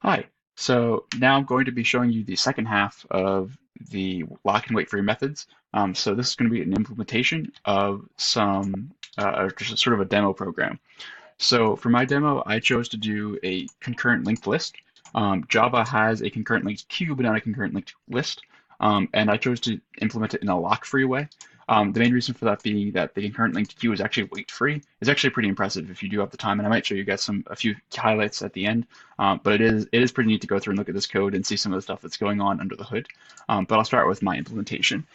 Hi. So now I'm going to be showing you the second half of the lock and wait for your methods. So this is going to be an implementation of or just sort of a demo program. So for my demo, I chose to do a concurrent linked list. Java has a concurrent linked queue, but not a concurrent linked list. And I chose to implement it in a lock-free way. The main reason for that being that the concurrent linked queue is actually wait-free. It's actually pretty impressive if you do have the time, and I might show you guys a few highlights at the end. But it is pretty neat to go through and look at this code and see some of the stuff that's going on under the hood. But I'll start with my implementation.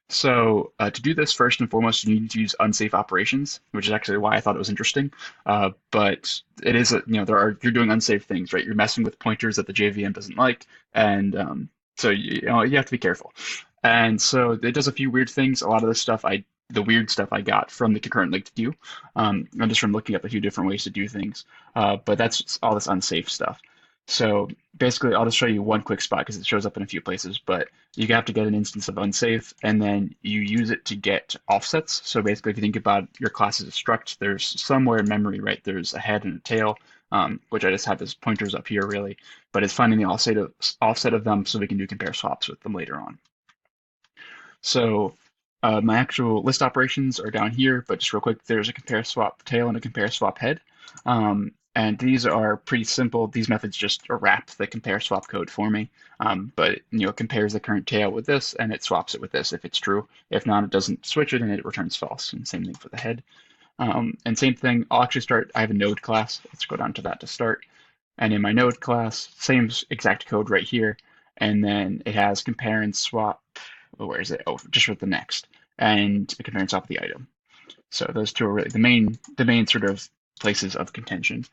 So to do this, first and foremost, you need to use unsafe operations, which is actually why I thought it was interesting. But it is, you're doing unsafe things, right? You're messing with pointers that the JVM doesn't like, and so you have to be careful. And so it does a few weird things. A lot of the weird stuff I got from the concurrent linked queue, and just from looking up a few different ways to do things. But that's all this unsafe stuff. So basically, I'll just show you one quick spot because it shows up in a few places, but you have to get an instance of unsafe, and then you use it to get offsets. So basically, if you think about your class as a struct, there's somewhere in memory, right? There's a head and a tail, which I just have as pointers up here, really. But it's finding the offset of them so we can do compare swaps with them later on. So my actual list operations are down here, but just real quick, there's a compare swap tail and a compare swap head. And these are pretty simple. These methods just wrap the compare swap code for me. But it compares the current tail with this and it swaps it with this if it's true. If not, it doesn't switch it and it returns false. And same thing for the head. And same thing, I'll actually start, I have a node class. Let's go down to that to start. And in my node class, same exact code right here. And then it has compare and swap. Oh, where is it? Oh, just with the next. And a compare and swap the item. So those two are really the main sort of places of contention.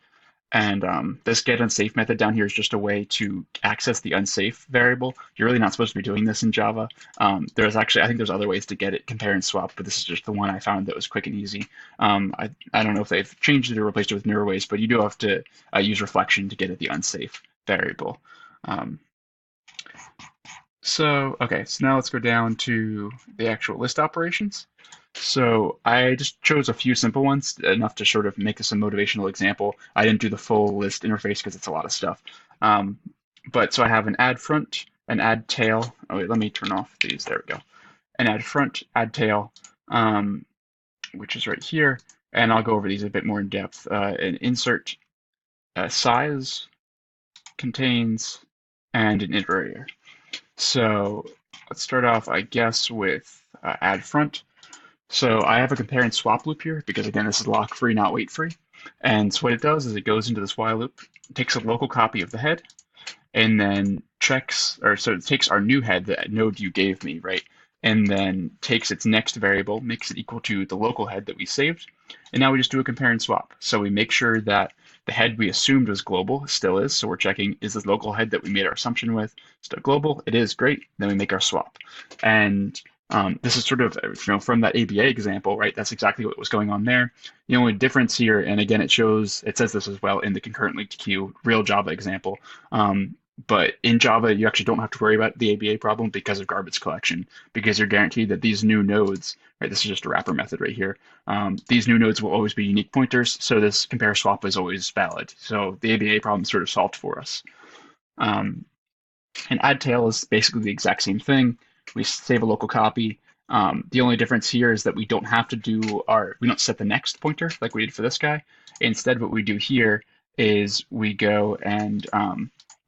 And this get unsafe method down here is just a way to access the unsafe variable. You're really not supposed to be doing this in Java. I think there's other ways to get it, compare and swap, but this is just the one I found that was quick and easy. I don't know if they've changed it or replaced it with newer ways, but you do have to use reflection to get at the unsafe variable. Um, okay, so now let's go down to the actual list operations. So I just chose a few simple ones, enough to sort of make this a motivational example. I didn't do the full list interface because it's a lot of stuff. Um, but so I have an add front, an add tail. Oh wait, let me turn off these. There we go. An add front, add tail, which is right here. And I'll go over these a bit more in depth. An insert size, contains, and an iterator. So let's start off, I guess, with add front. So I have a compare and swap loop here because again, this is lock free, not wait free. And so what it does is it goes into this while loop, takes a local copy of the head, and then so it takes our new head, the node you gave me, right? And then takes its next variable, makes it equal to the local head that we saved. And now we just do a compare and swap. So we make sure that the head we assumed was global still is. So we're checking, is this local head that we made our assumption with still global? It is, great. Then we make our swap. And this is sort of, from that ABA example, right? That's exactly what was going on there. The only difference here, and again, it says this as well in the concurrent linked queue, real Java example. But in Java, you actually don't have to worry about the ABA problem because of garbage collection, because you're guaranteed that these new nodes, right? This is just a wrapper method right here. These new nodes will always be unique pointers, so this compare swap is always valid. So the ABA problem is sort of solved for us. And add tail is basically the exact same thing. We save a local copy. The only difference here is that we don't have to we don't set the next pointer like we did for this guy. Instead, what we do here is we go and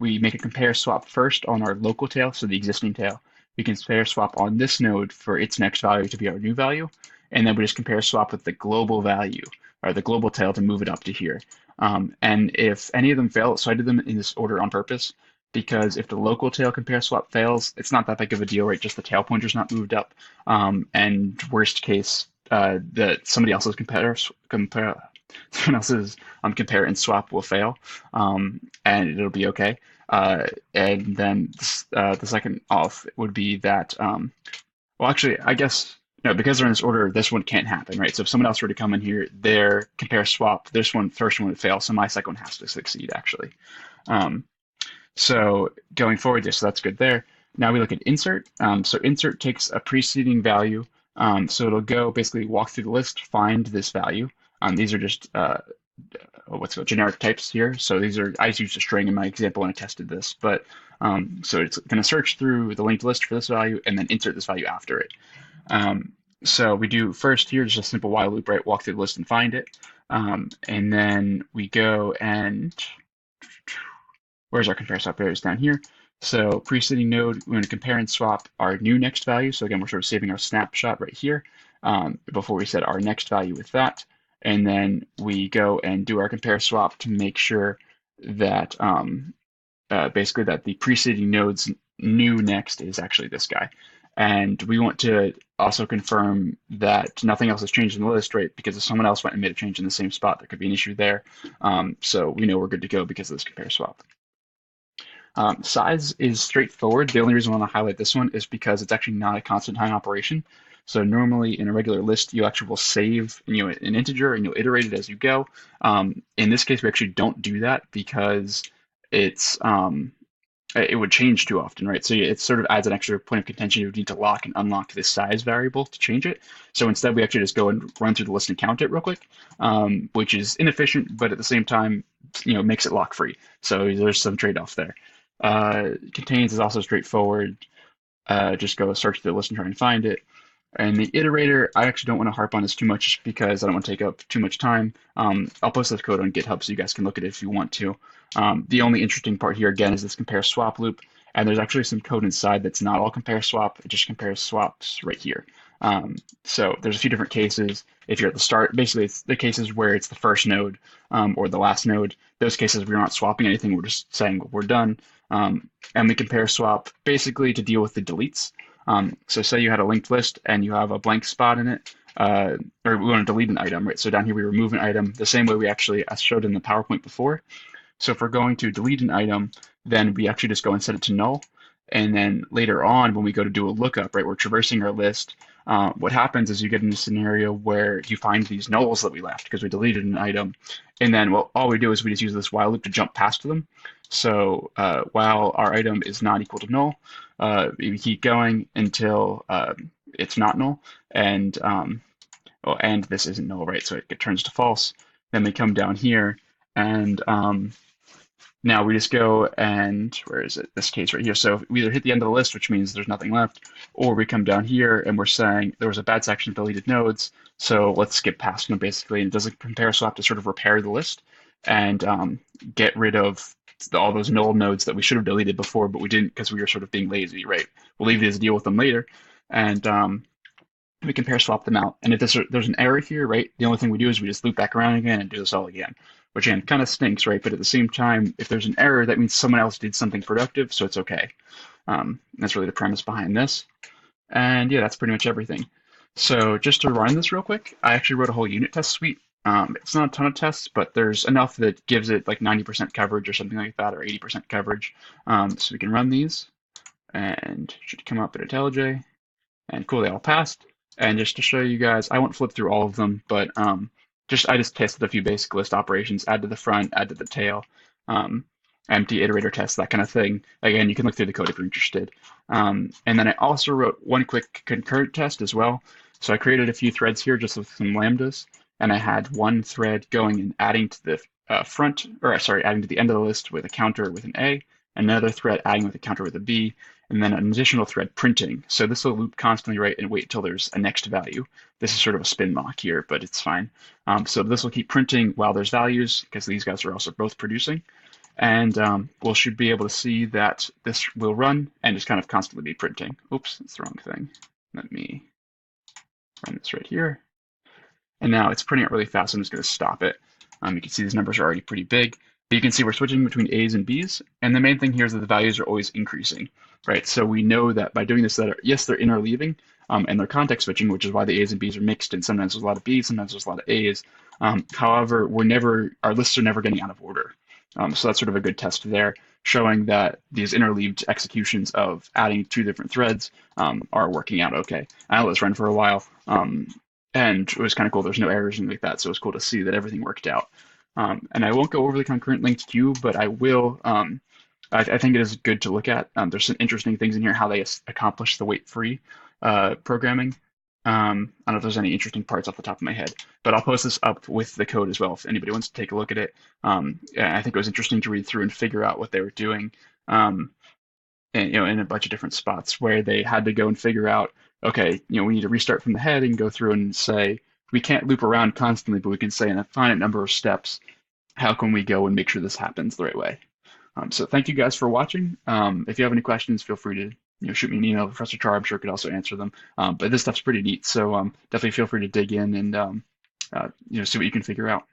we make a compare swap first on our local tail, so the existing tail. We can compare swap on this node for its next value to be our new value, and then we just compare swap with the global value or the global tail to move it up to here. And if any of them fail, so I did them in this order on purpose because if the local tail compare swap fails, it's not that big of a deal, right? Just the tail pointer's not moved up. And worst case, that someone else's compare and swap will fail, and it'll be okay. And then the second off would be that, well, actually, I guess, no, because they're in this order, this one can't happen, right? So if someone else were to come in here, their compare swap, first one would fail, so my second one has to succeed, actually. Um, so going forward, so that's good there. Now we look at insert. So insert takes a preceding value. So it'll go basically walk through the list, find this value. These are just what's called generic types here. So these are, I used a string in my example when I tested this, but so it's going to search through the linked list for this value and then insert this value after it. Um, so we do first here just a simple while loop, right? Walk through the list and find it. And then we go and where's our compare swap values down here? So preceding node, we're going to compare and swap our new next value. So again, we're sort of saving our snapshot right here before we set our next value with that. And then we go and do our compare swap to make sure that basically that the preceding node's new next is actually this guy. And we want to also confirm that nothing else has changed in the list, right? Because if someone else went and made a change in the same spot, there could be an issue there. So we know we're good to go because of this compare swap. Size is straightforward. The only reason I want to highlight this one is because it's actually not a constant time operation. So normally in a regular list, you actually will save an integer and you'll iterate it as you go. In this case, we actually don't do that because it would change too often, right? So it sort of adds an extra point of contention. You would need to lock and unlock this size variable to change it. So instead, we actually just go and run through the list and count it real quick, which is inefficient, but at the same time, makes it lock free. So there's some trade-off there. Contains is also straightforward. Just go search the list and try and find it. And the iterator, I actually don't want to harp on this too much just because I don't want to take up too much time. I'll post this code on GitHub so you guys can look at it if you want to. The only interesting part here, again, is this compare swap loop. And there's actually some code inside that's not all compare swap. It just compares swaps right here. So there's a few different cases. If you're at the start, basically it's the cases where it's the first node or the last node. Those cases, we're not swapping anything. We're just saying we're done. And we compare swap basically to deal with the deletes. So say you had a linked list and you have a blank spot in it, or we want to delete an item, right? So down here we remove an item the same way we actually showed in the PowerPoint before. So if we're going to delete an item, then we actually just go and set it to null. And then later on, when we go to do a lookup, right, we're traversing our list. What happens is you get in a scenario where you find these nulls that we left because we deleted an item. And then all we do is we just use this while loop to jump past them. So while our item is not equal to null, we keep going until it's not null. And this isn't null, right? So it turns to false. Then we come down here and now we just go and, where is it? This case right here. So we either hit the end of the list, which means there's nothing left, or we come down here and we're saying there was a bad section of deleted nodes, so let's skip past them basically. And it does a compare swap to sort of repair the list and get rid of all those null nodes that we should have deleted before, but we didn't because we were sort of being lazy, right? We'll leave these to deal with them later. And we compare swap them out. And if there's an error here, right, the only thing we do is we just loop back around again and do this all again, which again kind of stinks, right? But at the same time, if there's an error, that means someone else did something productive, so it's okay. That's really the premise behind this. And yeah, that's pretty much everything. So just to run this real quick, I actually wrote a whole unit test suite. It's not a ton of tests, but there's enough that gives it like 90% coverage or something like that, or 80% coverage. So we can run these, and it should come up at IntelliJ. And cool, they all passed. And just to show you guys, I won't flip through all of them, but I just tested a few basic list operations, add to the front, add to the tail, empty iterator test, that kind of thing. Again, you can look through the code if you're interested. And then I also wrote one quick concurrent test as well. So I created a few threads here just with some lambdas, and I had one thread going and adding to the adding to the end of the list with a counter with an A, another thread adding with a counter with a B, and then an additional thread printing. So this will loop constantly, right, and wait until there's a next value. This is sort of a spin mock here, but it's fine. So this will keep printing while there's values, because these guys are also both producing. And we should be able to see that this will run and just kind of constantly be printing. Oops, that's the wrong thing. Let me run this right here. And now it's printing out really fast, so I'm just going to stop it. You can see these numbers are already pretty big. But you can see we're switching between A's and B's. And the main thing here is that the values are always increasing, right? So we know that by doing this, yes, they're interleaving, and they're context switching, which is why the A's and B's are mixed. And sometimes there's a lot of B's, sometimes there's a lot of A's. However, our lists are never getting out of order. So that's sort of a good test there, showing that these interleaved executions of adding two different threads are working out okay. I let this run for a while, and it was kind of cool. There's no errors and like that, so it was cool to see that everything worked out. And I won't go over the concurrent linked queue, but I will. I think it is good to look at. There's some interesting things in here, how they accomplish the wait-free programming. I don't know if there's any interesting parts off the top of my head, but I'll post this up with the code as well if anybody wants to take a look at it. Yeah, I think it was interesting to read through and figure out what they were doing. Um, and, in a bunch of different spots where they had to go and figure out, okay, we need to restart from the head and go through and say, we can't loop around constantly, but we can say in a finite number of steps, how can we go and make sure this happens the right way? So thank you guys for watching. If you have any questions, feel free to shoot me an email. Professor Char, I'm sure, could also answer them. But this stuff's pretty neat, so definitely feel free to dig in and see what you can figure out.